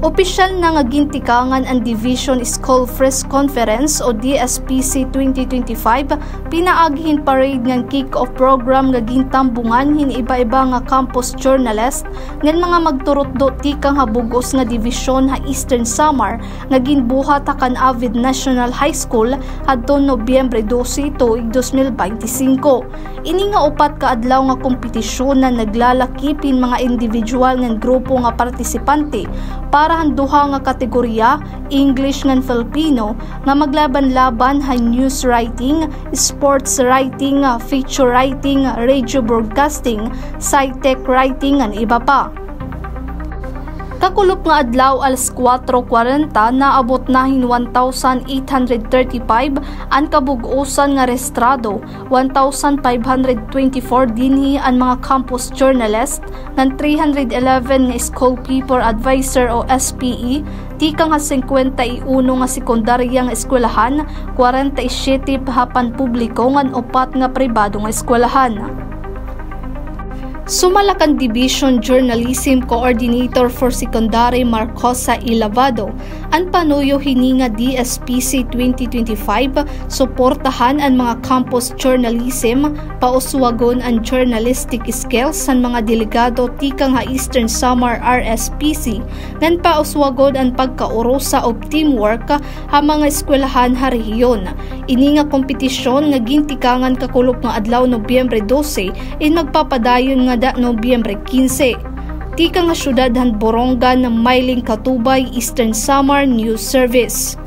Opisyal na nga gintikangan ang Division School Press Conference o DSPC 2025, pinaagihin parade ng kick-off program nga gintambungan hin iba-iba nga campus journalist ngan mga magturot-do tikang habugos nga division ha Eastern Samar nga ginbuhat kan Avid National High School adto Nobyembre 12 tuig 2025. Ini nga upat ka adlaw nga kompetisyon na naglalakipin mga individual nga grupo nga partisipante para duha nga kategorya, English ngan Filipino, nga maglaban-laban ha news writing, sports writing, feature writing, radio broadcasting, sci-tech writing ngan iba pa. Kakulop nga adlaw alas 4:40 naabot nahin 1,835 ang kabug-osan nga restrado, 1,524 dinhi ang mga campus journalist, ng 311 nga school keeper advisor o SPE, tika nga 51 nga sekundaryang eskwelahan, 47 hapan publiko ngan upat nga pribado nga eskwelahan. Sumalakan Division Journalism Coordinator for Secondary Marcosa Ilavado, ang panuyo hininga DSPC 2025, suportahan ang mga campus journalism, pauswagon ang journalistic skills ng mga delegado tikang ha Eastern Samar RSPC, ngan pauswagon ang pagkaurosa of teamwork ha mga eskwelahan ha rehiyon. Ini nga kompetisyon nga gintikangan kakulop nga adlaw Nobyembre 12 in magpapadayon nga Nobyembre 15. Tika nga syudad han Borongan ng Mailing Katubay, Eastern Samar News Service.